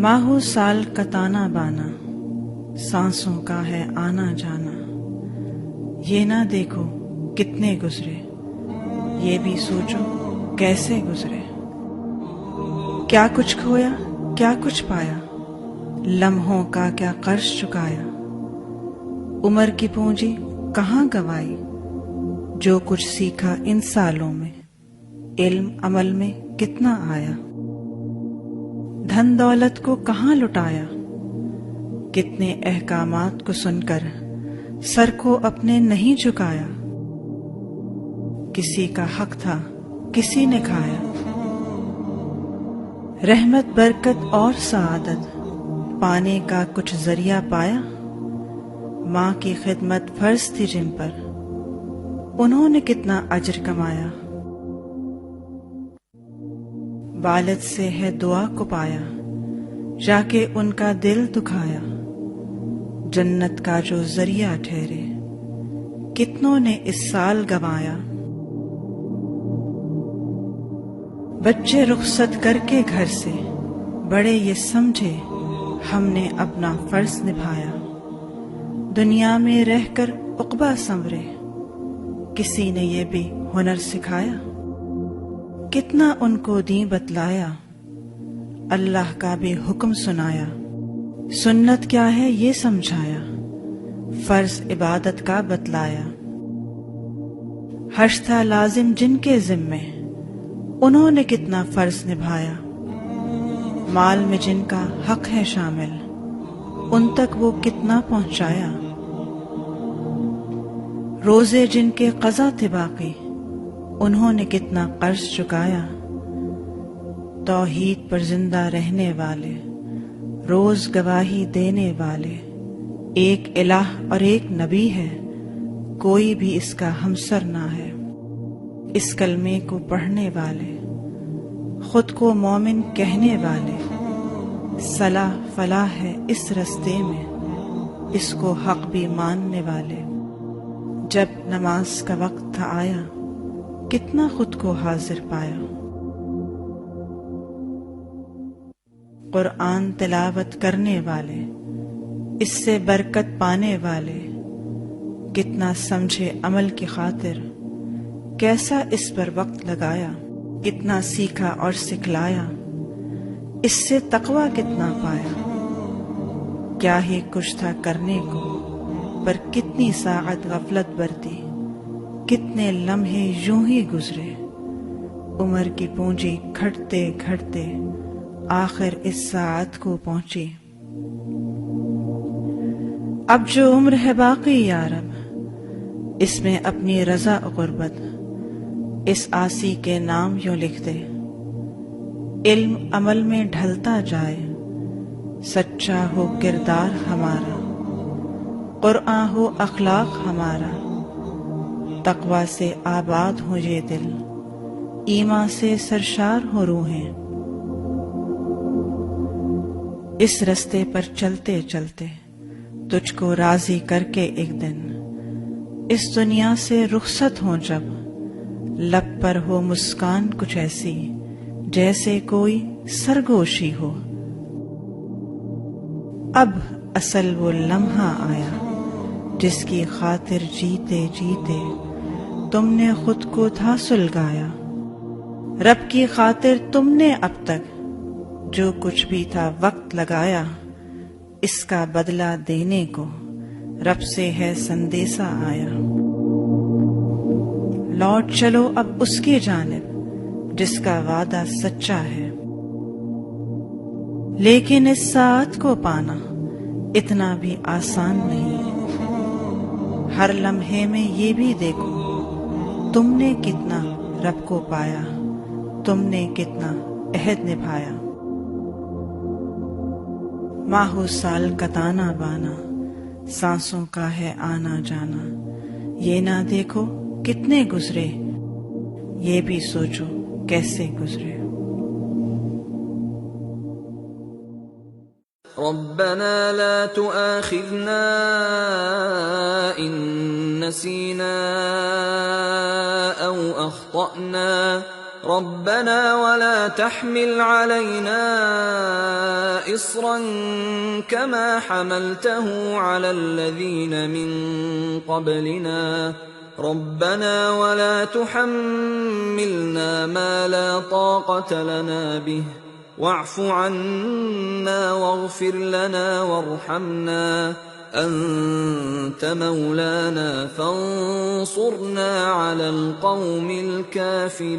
ماہو سال کا تانا بانا، سانسوں کا ہے آنا جانا، یہ نہ دیکھو کتنے گزرے، یہ بھی سوچو کیسے گزرے۔ کیا کچھ کھویا کیا کچھ پایا، لمحوں کا کیا قرض چکایا، عمر کی پونجی کہاں گنوائی، جو کچھ سیکھا ان سالوں میں، علم عمل میں کتنا آیا، دھن دولت کو کہاں لٹایا، کتنے احکامات کو سن کر سر کو اپنے نہیں جھکایا، کسی کا حق تھا کسی نے کھایا، رحمت برکت اور سعادت پانے کا کچھ ذریعہ پایا، ماں کی خدمت فرض تھی جن پر، انہوں نے کتنا اجر کمایا، والد سے ہے دعا کو پایا، جا کے ان کا دل دکھایا، جنت کا جو ذریعہ ٹھہرے، کتنوں نے اس سال گنوایا، بچے رخصت کر کے گھر سے، بڑے یہ سمجھے ہم نے اپنا فرض نبھایا، دنیا میں رہ کر عقبہ سنورے، کسی نے یہ بھی ہنر سکھایا، کتنا ان کو دین بتلایا، اللہ کا بھی حکم سنایا، سنت کیا ہے یہ سمجھایا، فرض عبادت کا بتلایا، حج تھا لازم جن کے ذمے، انہوں نے کتنا فرض نبھایا، مال میں جن کا حق ہے شامل، ان تک وہ کتنا پہنچایا، روزے جن کے قضا تھے باقی، انہوں نے کتنا قرض چکایا، توحید پر زندہ رہنے والے، روز گواہی دینے والے، ایک الہ اور ایک نبی ہے، کوئی بھی اس کا ہمسر نہ ہے، اس کلمے کو پڑھنے والے، خود کو مومن کہنے والے، صلاح فلاح ہے اس رستے میں، اس کو حق بھی ماننے والے، جب نماز کا وقت تھا آیا، کتنا خود کو حاضر پایا، قرآن تلاوت کرنے والے، اس سے برکت پانے والے، کتنا سمجھے عمل کی خاطر، کیسا اس پر وقت لگایا، کتنا سیکھا اور سکھلایا، اس سے تقویٰ کتنا پایا، کیا ہی کچھ تھا کرنے کو، پر کتنی ساعت غفلت برتی، کتنے لمحے یوں ہی گزرے، عمر کی پونجی گھٹتے گھٹتے آخر اس ساعت کو پہنچی، اب جو عمر ہے باقی یا رب، اس میں اپنی رضا و قربت، اس آسی کے نام یوں لکھ دے، علم عمل میں ڈھلتا جائے، سچا ہو کردار ہمارا، قرآن ہو اخلاق ہمارا، تقوی سے آباد ہو یہ دل، ایمان سے سرشار ہو روحیں، اس رستے پر چلتے چلتے تجھ کو راضی کر کے ایک دن، اس دنیا سے رخصت ہوں جب، لب پر ہو مسکان کچھ ایسی، جیسے کوئی سرگوشی ہو، اب اصل وہ لمحہ آیا، جس کی خاطر جیتے جیتے تم نے خود کو تھا سلگایا، رب کی خاطر تم نے اب تک جو کچھ بھی تھا وقت لگایا، اس کا بدلہ دینے کو رب سے ہے سندیسہ آیا، لوٹ چلو اب اس کی جانب جس کا وعدہ سچا ہے، لیکن اس ساعت کو پانا اتنا بھی آسان نہیں، ہر لمحے میں یہ بھی دیکھو تم نے کتنا رب کو پایا، تم نے کتنا عہد نبھایا، ماہو سال کا تانا بانا، سانسوں کا ہے آنا جانا، یہ نہ دیکھو کتنے گزرے، یہ بھی سوچو کیسے گزرے۔ ربنا لا تؤاخذنا إن نسينا أو أخطأنا ربنا ولا تحمل علينا إصرا كما حملته على الذين من قبلنا ربنا ولا تحملنا ما لا طاقة لنا به واعف عنا واغفر لنا وارحمنا أنت مولانا فانصرنا على القوم الكافرين.